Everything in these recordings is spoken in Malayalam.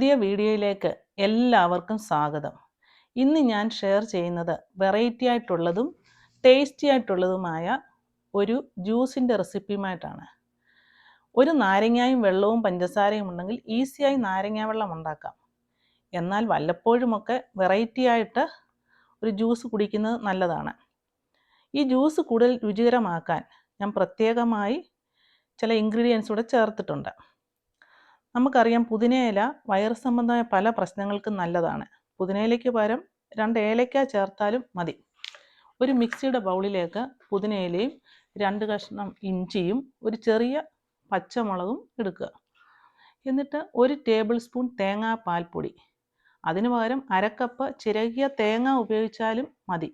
പുതിയ വീഡിയോയിലേക്ക് എല്ലാവർക്കും സ്വാഗതം. ഇന്ന് ഞാൻ ഷെയർ ചെയ്യുന്നത് വെറൈറ്റി ആയിട്ടുള്ളതും ടേസ്റ്റി ആയിട്ടുള്ളതുമായ ഒരു ജ്യൂസിൻ്റെ റെസിപ്പിയുമായിട്ടാണ്. ഒരു നാരങ്ങയും വെള്ളവും പഞ്ചസാരയും ഉണ്ടെങ്കിൽ ഈസിയായി നാരങ്ങ വെള്ളം ഉണ്ടാക്കാം. എന്നാൽ വല്ലപ്പോഴുമൊക്കെ വെറൈറ്റി ആയിട്ട് ഒരു ജ്യൂസ് കുടിക്കുന്നത് നല്ലതാണ്. ഈ ജ്യൂസ് കൂടുതൽ രുചികരമാക്കാൻ ഞാൻ പ്രത്യേകമായി ചില ഇൻഗ്രീഡിയൻസ് കൂടെ ചേർത്തിട്ടുണ്ട്. നമുക്കറിയാം, പുതിനയില വയറ് സംബന്ധമായ പല പ്രശ്നങ്ങൾക്കും നല്ലതാണ്. പുതിനയിലയ്ക്ക് പകരം 2 ഏലക്ക ചേർത്താലും മതി. ഒരു മിക്സിയുടെ ബൗളിലേക്ക് പുതിനയിലയും 2 കഷ്ണം ഇഞ്ചിയും ഒരു ചെറിയ പച്ചമുളകും എടുക്കുക. എന്നിട്ട് 1 ടേബിൾ സ്പൂൺ തേങ്ങാപ്പാൽപ്പൊടി, അതിനു പകരം 1/2 കപ്പ് ചിരകിയ തേങ്ങ ഉപയോഗിച്ചാലും മതി.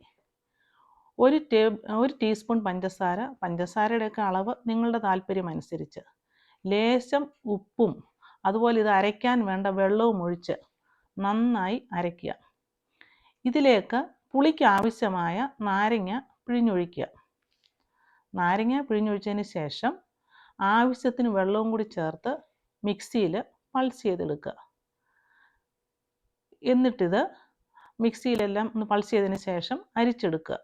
1 ടീസ്പൂൺ പഞ്ചസാര, പഞ്ചസാരയുടെയൊക്കെ അളവ് നിങ്ങളുടെ താല്പര്യം അനുസരിച്ച്, ലേശം ഉപ്പും അതുപോലെ ഇത് അരയ്ക്കാൻ വേണ്ട വെള്ളവും ഒഴിച്ച് നന്നായി അരയ്ക്കുക. ഇതിലേക്ക് പുളിക്ക് ആവശ്യമായ നാരങ്ങ പിഴിഞ്ഞൊഴിക്കുക. നാരങ്ങ പിഴിഞ്ഞൊഴിച്ചതിന് ശേഷം ആവശ്യത്തിന് വെള്ളവും കൂടി ചേർത്ത് മിക്സിയിൽ പൾസ് ചെയ്തെടുക്കുക. എന്നിട്ടിത് മിക്സിയിലെല്ലാം ഒന്ന് പൾസ് ചെയ്തതിന് ശേഷം അരിച്ചെടുക്കുക.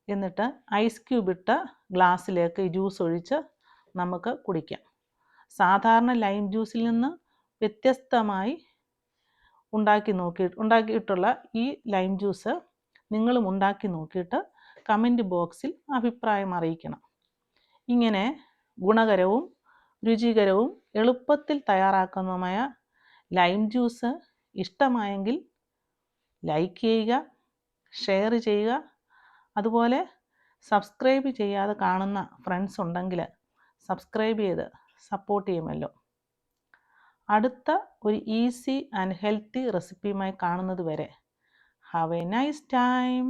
എന്നിട്ട് ഐസ് ക്യൂബ് ഇട്ട ഗ്ലാസ്സിലേക്ക് ഈ ജ്യൂസ് ഒഴിച്ച് നമുക്ക് കുടിക്കാം. സാധാരണ ലൈം ജ്യൂസിൽ നിന്ന് വ്യത്യസ്തമായി ഉണ്ടാക്കിയിട്ടുള്ള ഈ ലൈം ജ്യൂസ് നിങ്ങളും ഉണ്ടാക്കി നോക്കിയിട്ട് കമൻറ്റ് ബോക്സിൽ അഭിപ്രായം അറിയിക്കണം. ഇങ്ങനെ ഗുണകരവും രുചികരവും എളുപ്പത്തിൽ തയ്യാറാക്കുന്നതുമായ ലൈം ജ്യൂസ് ഇഷ്ടമായെങ്കിൽ ലൈക്ക് ചെയ്യുക, ഷെയർ ചെയ്യുക. അതുപോലെ സബ്സ്ക്രൈബ് ചെയ്യാതെ കാണുന്ന ഫ്രണ്ട്സ് ഉണ്ടെങ്കിൽ സബ്സ്ക്രൈബ് ചെയ്ത് സപ്പോർട്ട് ചെയ്യുമല്ലോ. അടുത്ത ഒരു ഈസി ആൻഡ് ഹെൽത്തി റെസിപ്പിയുമായി കാണുന്നത് വരെ ഹാവ് എ നൈസ് ടൈം.